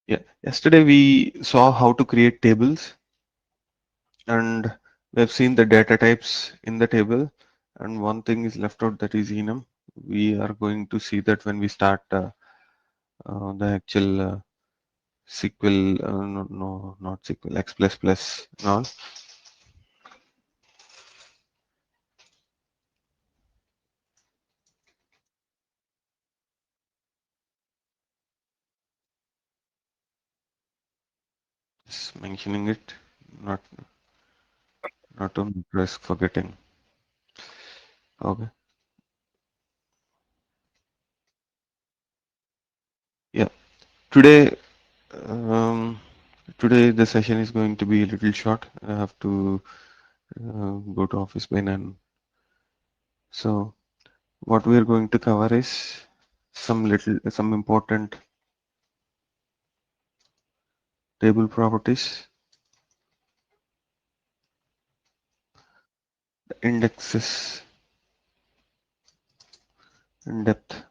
Yeah, yesterday we saw how to create tables, and we have seen the data types in the table, and one thing is left out, that is enum. We are going to see that when we start the actual SQL, no, not SQL, X++ and all. Just mentioning it, not not on risk forgetting. Okay. Yeah. Today, um, today the session is going to be a little short. I have to go to office by 9. So what we are going to cover is some important table properties, indexes in depth.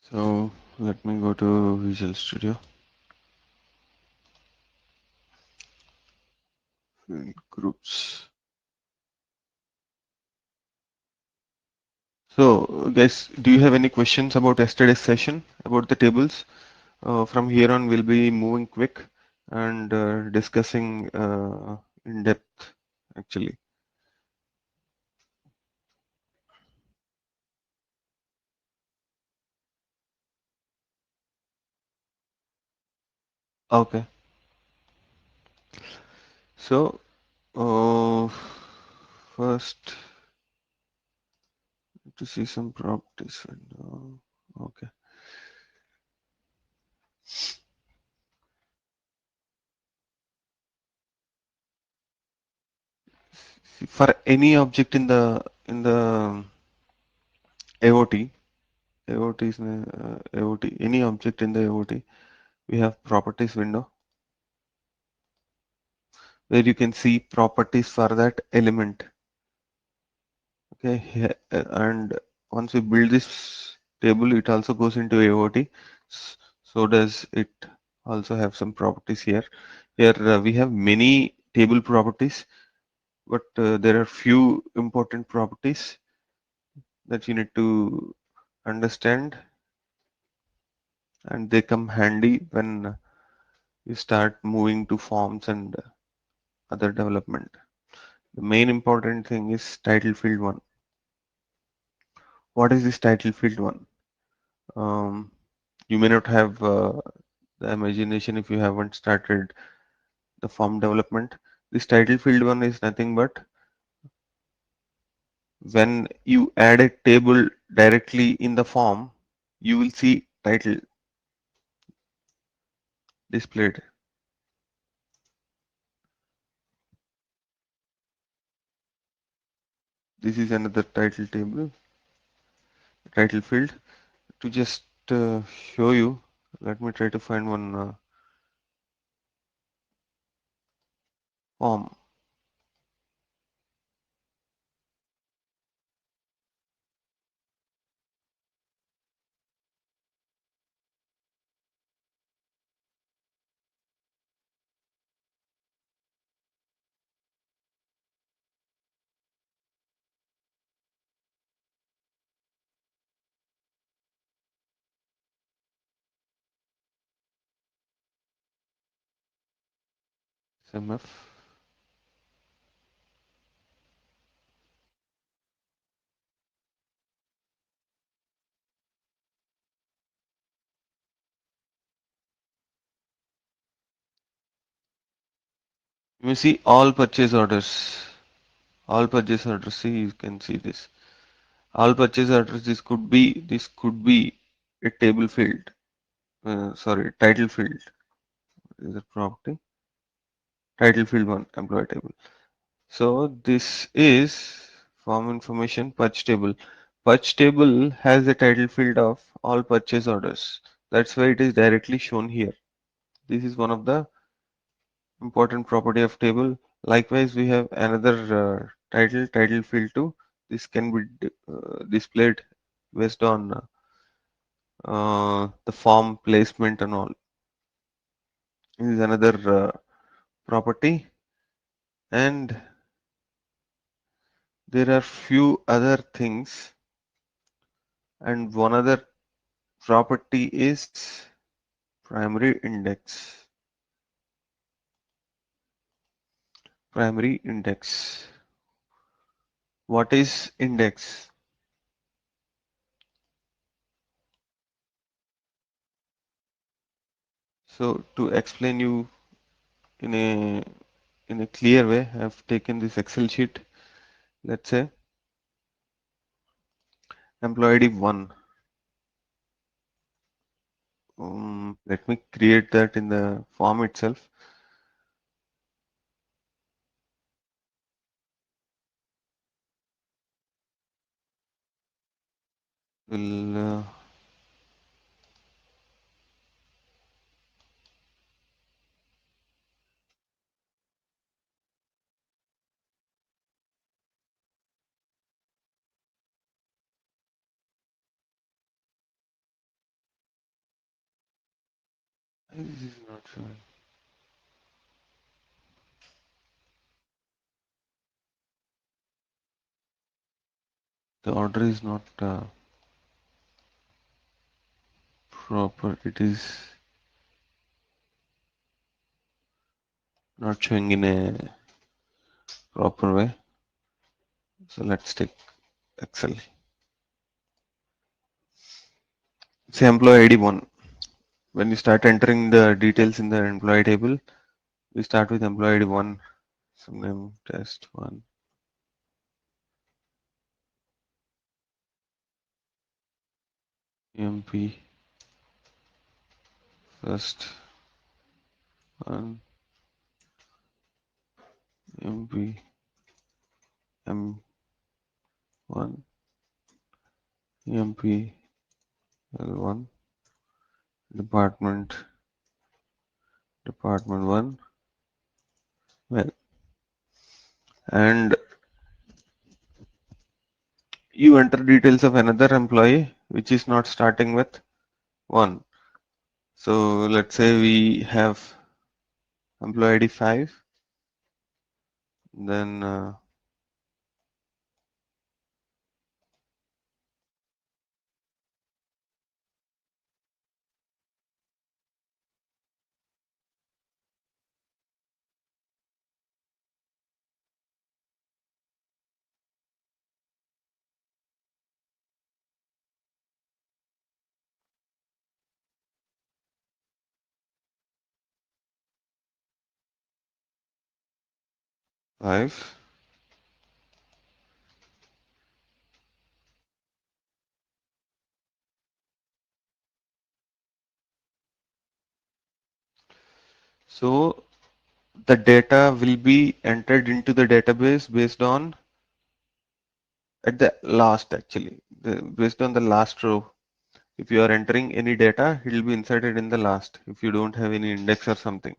So let me go to Visual Studio. Field groups. So guys, do you have any questions about yesterday's session about the tables? From here on, we'll be moving quick and discussing in depth actually. Okay. So first to see some properties window. Okay. For any object in the AOT, AOT is AOT. Any object in the AOT, we have properties window where you can see properties for that element. Okay, and once we build this table, it also goes into AOT. So does it also have some properties here. Here we have many table properties, but there are few important properties that you need to understand, and they come handy when you start moving to forms and other development. The main important thing is title field one. What is this title field one? Um, you may not have the imagination if you haven't started the form development. This title field one is nothing but when you add a table directly in the form, you will see title displayed. This is another title table, title field. To just show you, let me try to find one form. XMF. You see all purchase orders. All purchase orders. See, you can see this. All purchase orders. This could be a table field. Sorry, title field. Is it property? Title field one, employee table. So this is form information purchase table. Purchase table has a title field of all purchase orders. That's why it is directly shown here. This is one of the important property of table. Likewise, we have another title field too. This can be displayed based on the form placement and all. This is another property, and there are few other things, and one other property is primary index. Primary index. What is index? So to explain you in a clear way, I've taken this Excel sheet. Let's say employee ID 1. Let me create that in the form itself. Will this is not showing. The order is not proper. It is not showing in a proper way. So let's take Excel. Say employee ID 1. When you start entering the details in the employee table, we start with employee ID 1. Some name test 1. MP first 1. MP M1. MP L1. Department 1. Well, and you enter details of another employee which is not starting with 1. So let's say we have employee ID 5, then 5. So the data will be entered into the database based on at the last actually, based on the last row. If you are entering any data, it will be inserted in the last if you don't have any index or something.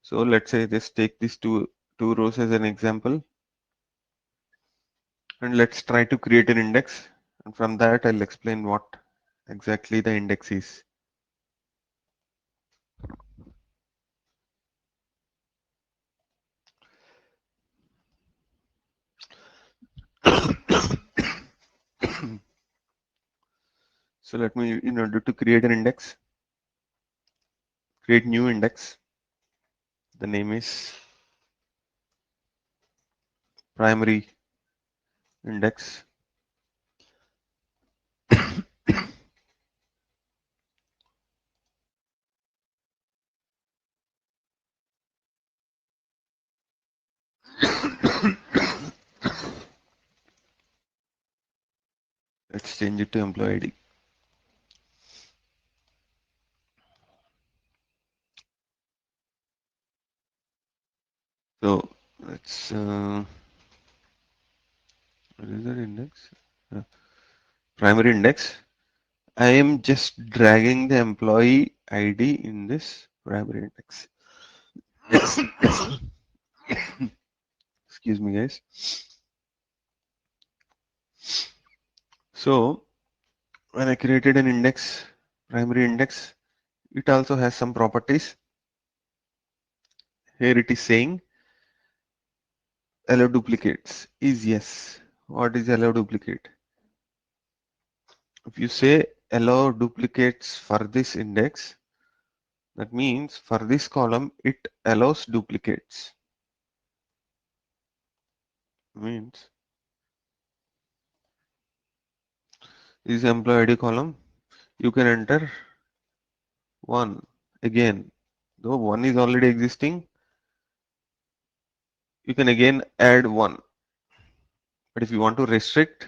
So let's say just take these two rows as an example, and let's try to create an index, and from that I'll explain what exactly the index is. So let me, in order to create an index, create new index. The name is primary index. Let's change it to employee ID. So let's what is that index? Primary index. I am just dragging the employee ID in this primary index. Excuse me, guys. So when I created an index, primary index, it also has some properties. Here it is saying allow duplicates is yes. What is allow duplicate? If you say allow duplicates for this index, that means for this column it allows duplicates. Means this employee ID column, you can enter one again. Though one is already existing, you can again add one. But if you want to restrict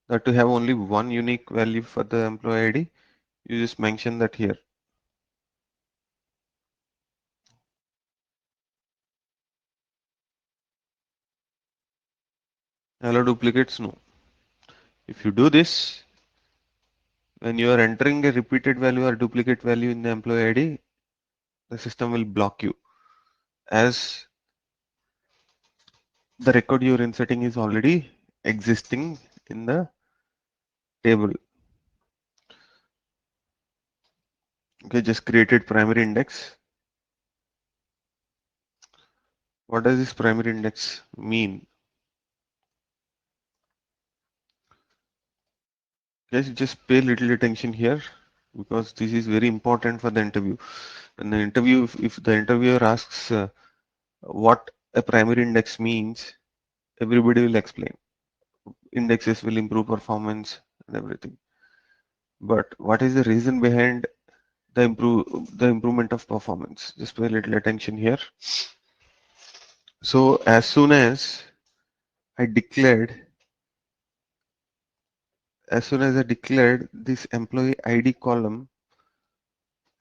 that to have only one unique value for the employee ID, you just mention that here. Allow duplicates, no. If you do this, when you are entering a repeated value or duplicate value in the employee ID, the system will block you as the record you're inserting is already existing in the table. Okay, just created primary index. What does this primary index mean? Guys, just pay little attention here because this is very important for the interview. In the interview, if the interviewer asks what a primary index means, everybody will explain. Indexes will improve performance and everything. But what is the reason behind the improvement of performance? Just pay a little attention here. So as soon as I declared, this employee ID column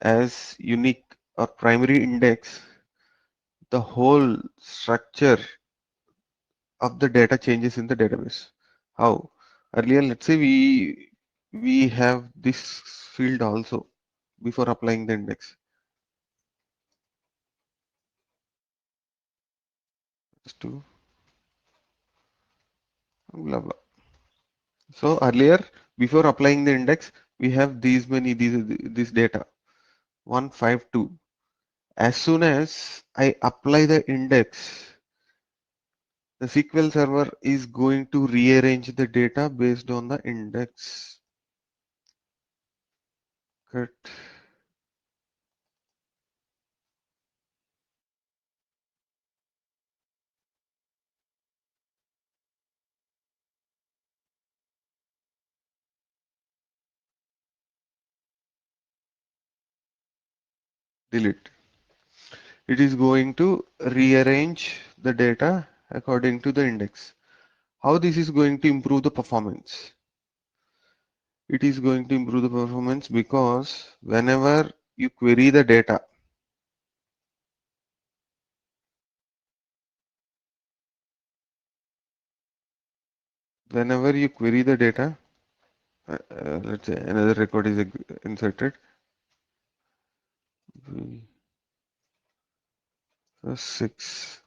as unique or primary index, the whole structure of the data changes in the database. How? Earlier, let's say we have this field also before applying the index. Just to blah blah. So earlier, before applying the index, we have this data 152. As soon as I apply the index, the SQL server is going to rearrange the data based on the index. Cut. Delete. It is going to rearrange the data according to the index. How this is going to improve the performance? It is going to improve the performance because whenever you query the data, whenever you query the data, let's say another record is inserted. So 6.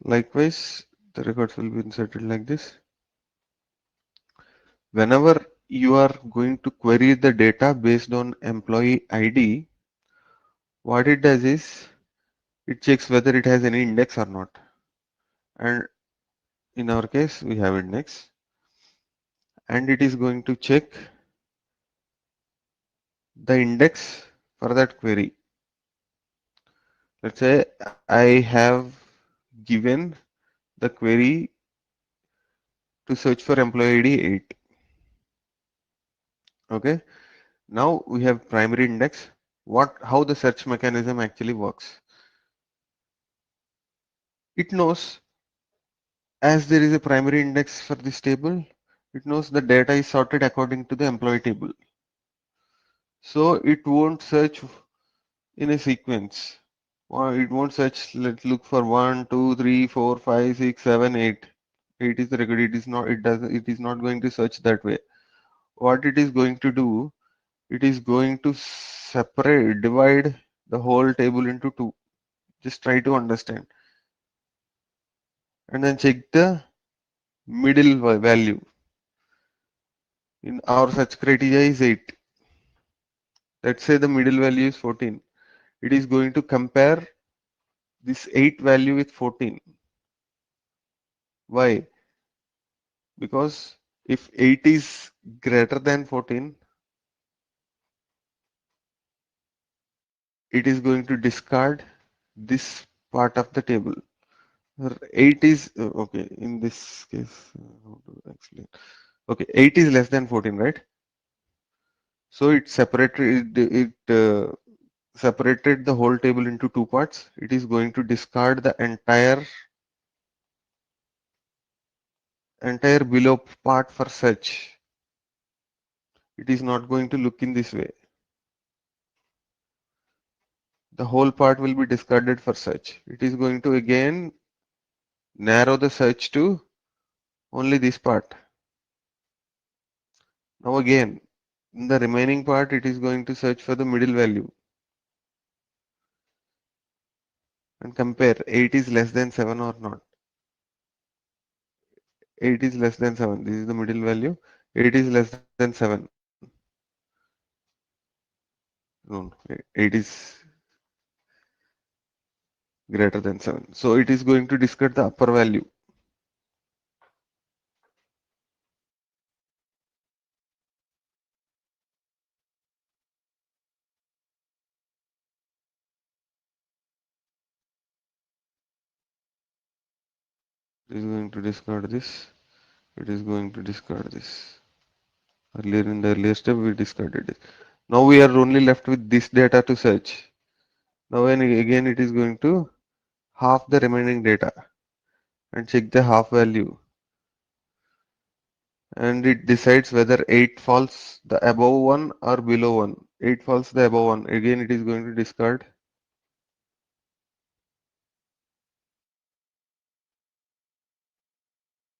Likewise, the records will be inserted like this. Whenever you are going to query the data based on employee ID, what it does is it checks whether it has any index or not. And in our case, we have index. And it is going to check the index for that query. Let's say I have given the query to search for employee ID 8. Okay. Now we have primary index. How the search mechanism actually works. It knows as there is a primary index for this table, it knows the data is sorted according to the employee table. So it won't search in a sequence. Or it won't search, let's look for 1, 2, 3, 4, 5, 6, 7, 8. 8 is the record. It is not going to search that way. What it is going to do, it is going to divide the whole table into two. Just try to understand. And then check the middle value. In our search criteria is 8. Let's say the middle value is 14. It is going to compare this 8 value with 14. Why? Because if 8 is greater than 14, it is going to discard this part of the table. 8 is okay. In this case, how to explain? Okay, 8 is less than 14, right? So it separated the whole table into two parts. It is going to discard the entire below part for search. It is not going to look in this way. The whole part will be discarded for search. It is going to again narrow the search to only this part. Now again, in the remaining part, it is going to search for the middle value and compare 8 is less than 7 or not. 8 is less than 7. This is the middle value. 8 is less than 7. No, 8 is greater than 7. So it is going to discard the upper value. It is going to discard this. It is going to discard this. Earlier in the earlier step, we discarded it. Now we are only left with this data to search. Now again it is going to half the remaining data and check the half value. And it decides whether 8 falls the above one or below one. 8 falls the above one. Again it is going to discard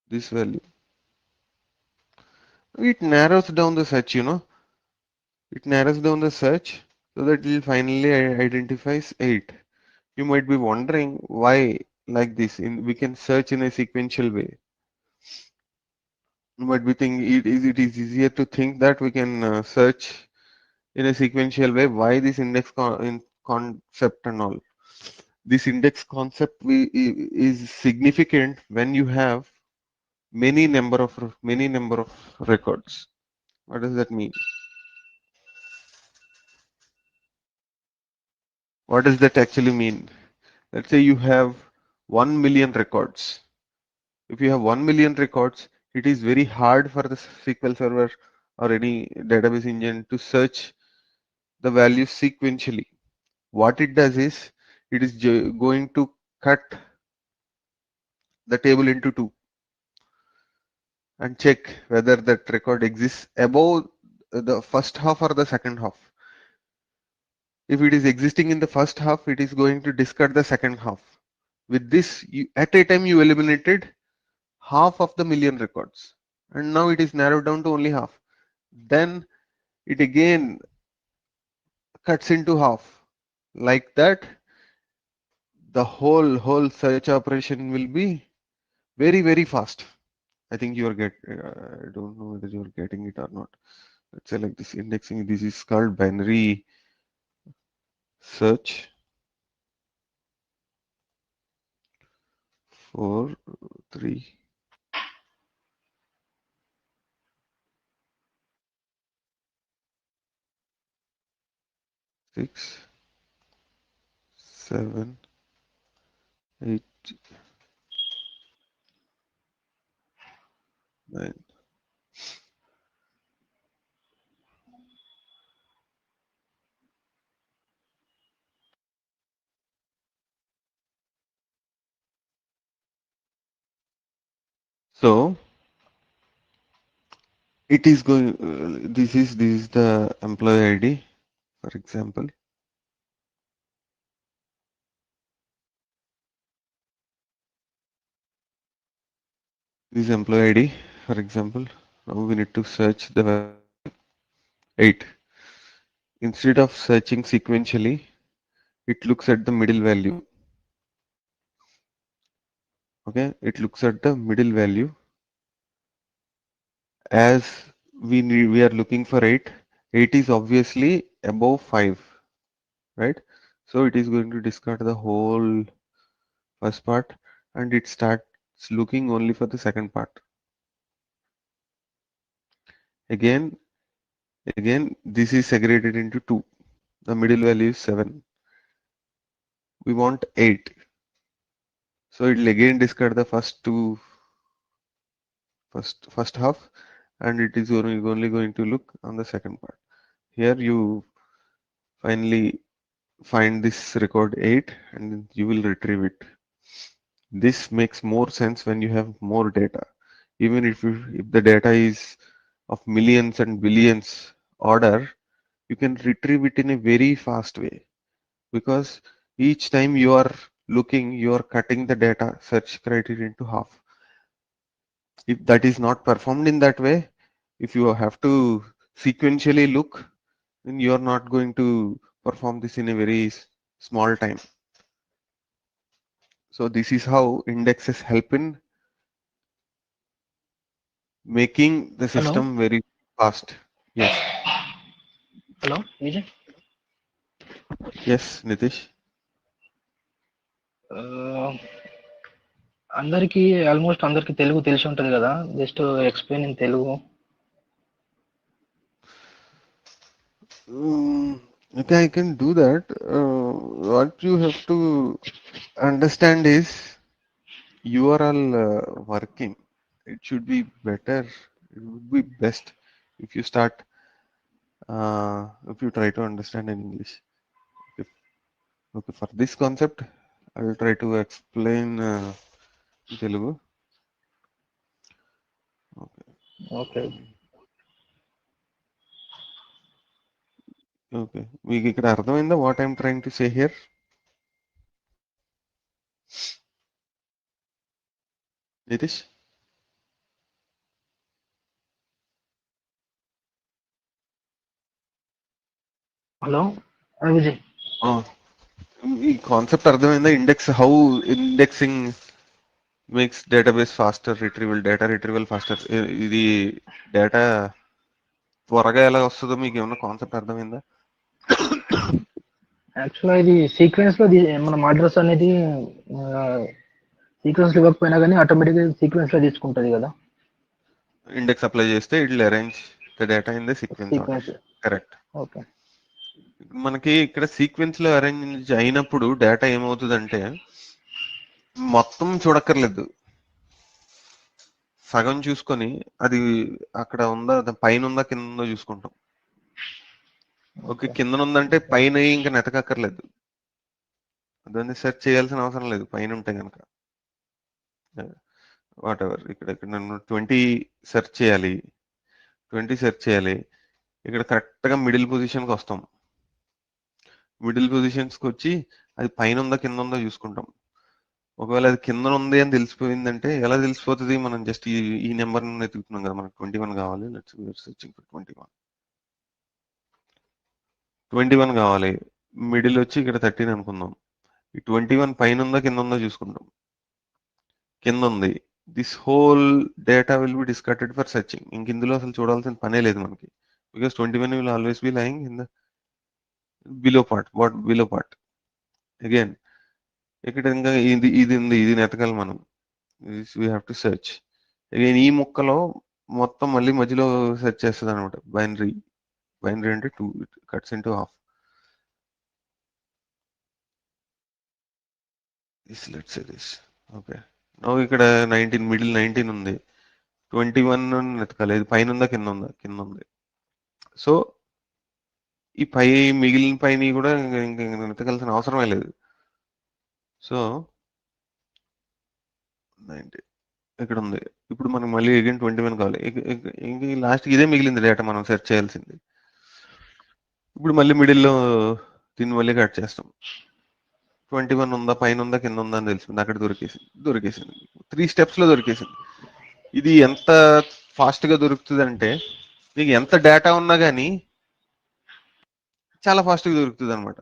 this value. It narrows down the search, It narrows down the search so that it will finally identifies 8. You might be wondering why like this. We can search in a sequential way. You might be thinking it is easier to think that we can search in a sequential way. Why this concept and all? This index concept is significant when you have many number of records. What does that mean? What does that actually mean? Let's say you have 1 million records. If you have 1 million records, it is very hard for the SQL server or any database engine to search the values sequentially. What it does is it is going to cut the table into two and check whether that record exists above the first half or the second half. If it is existing in the first half, it is going to discard the second half. With this, at a time you eliminated half of the million records, and now it is narrowed down to only half. Then it again cuts into half. Like that, the whole search operation will be very fast. I think you are I don't know whether you are getting it or not. Let's say like this indexing. This is called binary search. 4, 3, 6, 7, 8, 9. So it is going. This is the employee ID, for example. This employee ID, for example. Now we need to search the value 8. Instead of searching sequentially, it looks at the middle value. Okay, it looks at the middle value as we are looking for 8. 8 is obviously above 5, right? So it is going to discard the whole first part and it starts looking only for the second part. Again, this is segregated into 2. The middle value is 7. We want 8. So it will again discard the first half and it is only going to look on the second part. Here you finally find this record 8 and you will retrieve it. This makes more sense when you have more data. Even if the data is of millions and billions order, you can retrieve it in a very fast way because each time you are looking, you are cutting the data search criteria into half. If that is not performed in that way, if you have to sequentially look, then you are not going to perform this in a very small time. So this is how indexes help in making the Hello, system very fast. Yes. hello, Vijay. Yes, Nitish. Uh, అందరికి almost అందరికి తెలుగు తెలిసి ఉంటది కదా, just explain in Telugu. Okay, I can do that. What you have to understand is you are all working. It should be better. It would be best if you start, if you try to understand in English. If, okay, for this concept, I will try to explain in Telugu. Okay. Okay. Okay. మీకు ఇక్కడ అర్థమైందా what I'm trying to say here? Nitish? Hello Vijay. ఆ! ఈ concept అర్థమైందా? How indexing makes database faster, data retrieval faster. ఇది data త్వరగా ఎలా వస్తదో మీకేమన్నా కాన్సెప్ట్ అర్థమైందా? యాక్చువల్గా ఇది సీక్వెన్స్ లో మనం అడ్రస్ అనేది సీక్వెన్స్ ఇవ్వకపోయినా కానీ ఆటోమేటిక్గా సీక్వెన్స్ లో తీసుకుంటది కదా. ఇండెక్స్ అప్లై చేస్తే it will arrange the data in the sequence order. Sequence. Correct. Okay. మనకి ఇక్కడ సీక్వెన్స్ లో అరేంజ్ అయినప్పుడు డేటా ఏమవుతుందంటే మొత్తం చూడక్కర్లేదు. సగం చూసుకొని అది అక్కడ ఉందా, పైన ఉందా, కింద ఉందో చూసుకుంటాం. Okay, okay. కిందన ఉందంటే పైన ఇంకా నెతకక్కర్లేదు. దాన్ని సెర్చ్ చేయాల్సిన అవసరం లేదు పైన ఉంటే కనుక. వాట్ ఎవర్, ఇక్కడ నన్ను 20 సెర్చ్ చేయాలి. 20 సెర్చ్ చేయాలి. ఇక్కడ కరెక్ట్గా మిడిల్ పొజిషన్కి వస్తాం. మిడిల్ పొజిషన్స్కి వచ్చి అది పైన ఉందా కింద ఉందో చూసుకుంటాం. ఒకవేళ అది కింద ఉంది అని తెలిసిపోయిందంటే ఎలా తెలిసిపోతుంది? మనం జస్ట్ ఈ నెంబర్ ఎత్తుకుతున్నాం కదా, మనకు 21 కావాలి. లెట్స్ సెర్చింగ్ ఫర్ 21 కావాలి. మిడిల్ వచ్చి ఇక్కడ 13 అనుకుందాం. ఈ 21 పైన ఉందా కింద ఉందో చూసుకుంటాం. కింద ఉంది. This whole data will be discarded for searching. ఇంక ఇందులో అసలు చూడాల్సిన పనే లేదు మనకి. Because 21 will always be lying in the below part. What below part? Again ఇక్కడ ఇంకా ఇది ఉంది, ఇది నెతకాలి మనం. We have to search again. ఈ ముక్కలో మొత్తం మళ్ళీ మధ్యలో సెర్చ్ చేస్తుంది అనమాట. బైనరీ అంటే 2, it cuts into half. this let's say this. Okay. Now ఇక్కడ 19 మిడిల్ 19 ఉంది. 21 అని వెతకాలి. ఇది పైన ఉందా కింద ఉందా? కింద ఉంది. సో ఈ మిగిలిన పైని కూడా ఇంక వెతకాల్సిన అవసరమే లేదు. సో 90 ఇక్కడ ఉంది. ఇప్పుడు మనకు మళ్ళీ అగైన్ 21 కావాలి. ఇంక లాస్ట్‌కి ఇదే మిగిలింది డేటా మనం సెర్చ్ చేయాల్సింది. ఇప్పుడు మళ్ళీ మిడిల్‌లో దీన్ని మళ్ళీ కట్ చేస్తాం. 21 ఉందా? పైన ఉందా? కింద ఉందా? అని తెలిసింది. అక్కడ దొరికేసింది. 3 స్టెప్స్‌లో దొరికేసింది. ఇది ఎంత ఫాస్ట్‌గా దొరుకుతదంటే నీకు ఎంత డేటా ఉన్నా గాని చాలా ఫాస్ట్‌గా దొరుకుతదనమాట.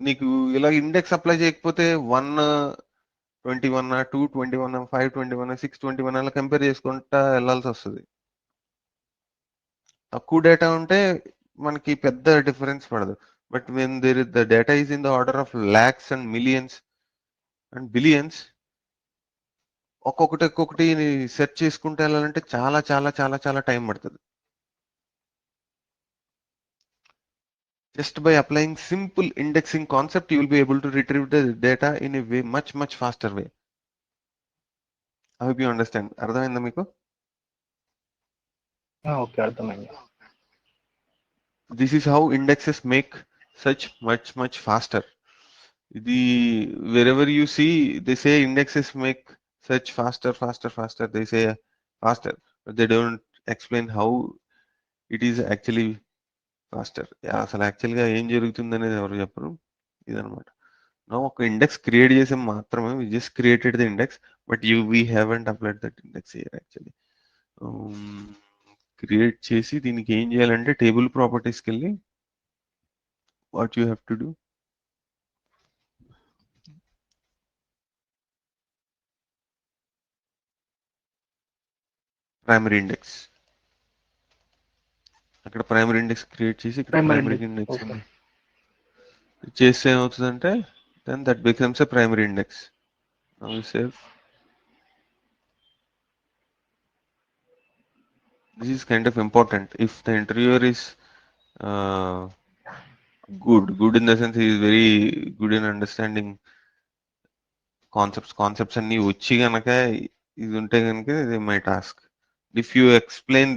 నీకు ఇలాగ ఇండెక్స్ అప్లై చేయకపోతే 1 21 2 21 5 21 6 21 అలా కంపేర్ చేసుకుంటా వెళ్ళాల్సొస్తది. తక్కువ డేటా ఉంటే మనకి పెద్ద డిఫరెన్స్ పడదు. But when the data is in the order of lakhs and millions and billions ఒక్కొక్కటి సెర్చ్ చేసుకుంటూ వెళ్ళాలంటే చాలా టైం పడతది. Just by applying simple indexing concept, you will be able to retrieve the data in a way much faster way. I hope you understand. అర్థమైందా మీకు? Okay, అర్థమైంది. This is how indexes make search much faster. ఇది wherever you see, they say indexes make search faster. They say faster, but they don't explain how it is actually faster. అసలు యాక్చువల్గా ఏం జరుగుతుందనేది ఎవరు చెప్పరు. ఇదనమాట. Now ఒక ఇండెక్స్ క్రియేట్ చేసాం మాత్రమే. We just created the index but we haven't applied that index here actually. Create చేసి దీనికి ఏం చేయాలంటే టేబుల్ ప్రాపర్టీస్కి వెళ్ళి what you have to do, primary index. అక్కడ ప్రైమరీ ఇండెక్స్ క్రియేట్ చేసి ఇక్కడ primary primary index. Index okay. చేస్తే ఏమవుతుందంటే then that becomes a primary index. Now we save. This is kind of important. If the interviewer is uh, good in the sense he is very good in understanding concepts అన్ని వచ్చి గనక ఇది ఉంటే గనక ఇది my task. If you explain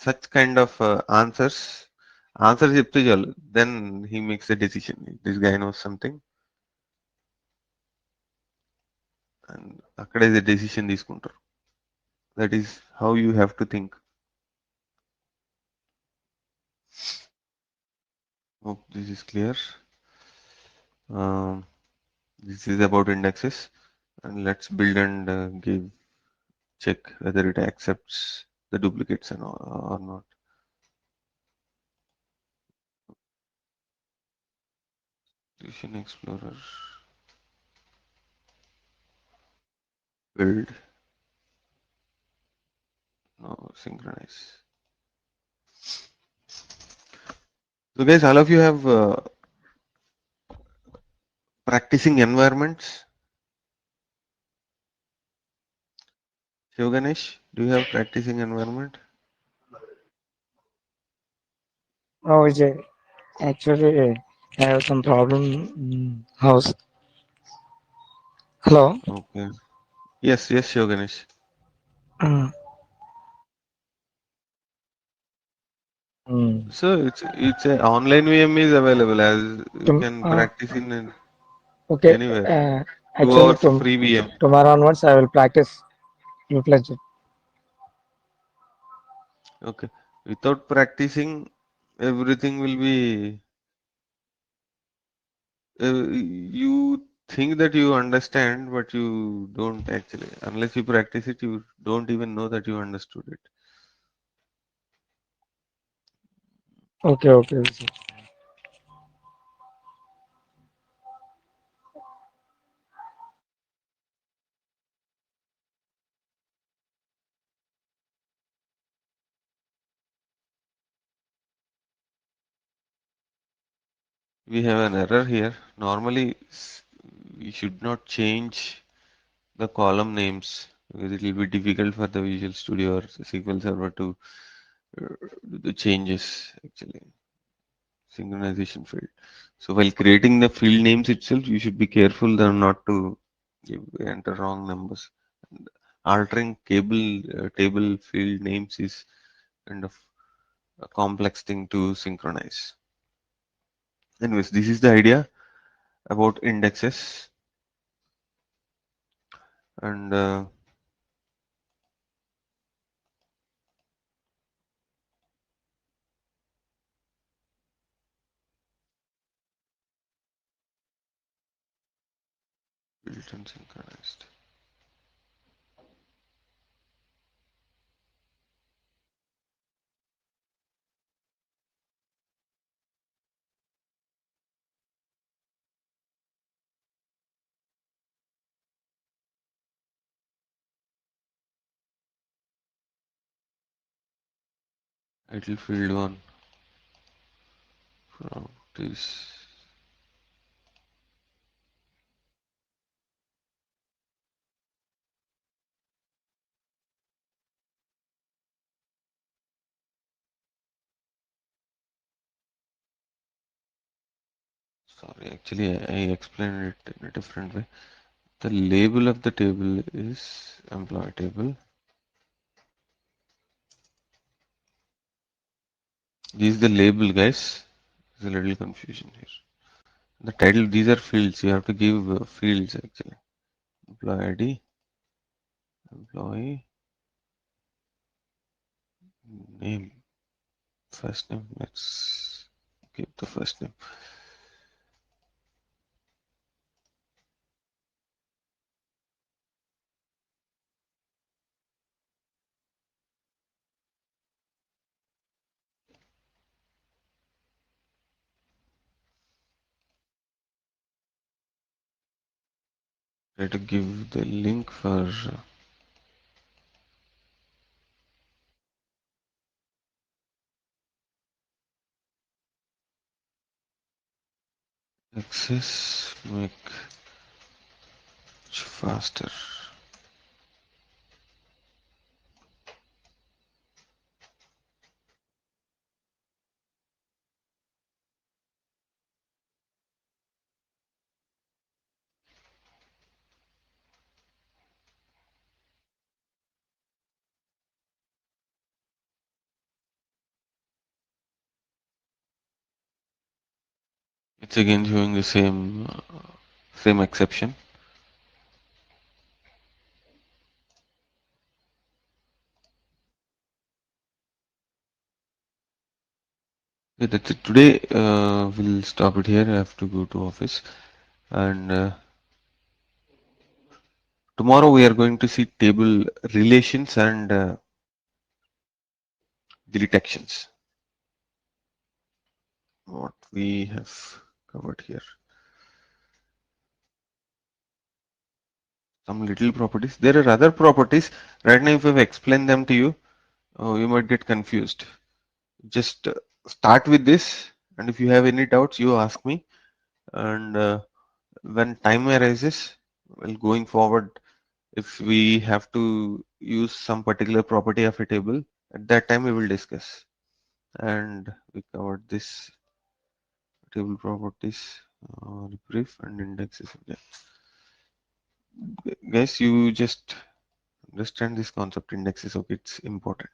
such kind of answer చెప్తే చాలు, then he makes the decision this guy knows something and అక్కడే డెసిషన్ తీసుకుంటారు. దట్ ఈస్ హౌ యూ హ్యావ్ టు థింక్. Hope this is clear. This is about indexes, and let's build and give check whether it accepts the duplicates or not. Solution Explorer, build, no, synchronize. So guys, all of you have practicing environments. Shiv do you have practicing environment? Oh, Vijay, actually, I have some problem in house. Hello. Okay. Yes, Shiv. Mm, mm. So it's a online VM is available as you Tom- can uh, practice in okay. anywhere. Two Actually, hours free VM. tomorrow onwards, I will practice utilize it. Okay. Without practicing, everything will be. You think that you understand, but you don't actually. Unless you practice it, you don't even know that you understood it. Okay, okay, Vijay. We have an error here. Normally, we should not change the column names because it will be difficult for the Visual Studio or SQL Server to do the changes actually. Synchronization field. So while creating the field names itself, you should be careful not to You enter wrong numbers. And altering table field names is kind of a complex thing to synchronize. Anyways, this is the idea about indexes, and built and synchronized. Title field one from this. Sorry, actually, I explained it in a different way. The label of the table is employee table. This is the label, guys. There's a little confusion here. The title, these are fields. You have to give fields actually. Employee ID, employee name, first name. Let's give the first name. Try to give the link for access, make it faster. It's again showing the same exception. Okay, that's it. Today we'll stop it here. I have to go to office, and tomorrow we are going to see table relations and delete actions. What we have covered here. Some little properties. There are other properties. Right now, if I've explained them to you, you might get confused. Just start with this, and if you have any doubts, you ask me. And when time arises, well, going forward, if we have to use some particular property of a table, at that time we will discuss. And we covered this table properties, brief and indexes. Yeah. Guys, you just understand this concept indexes. Okay, it's important.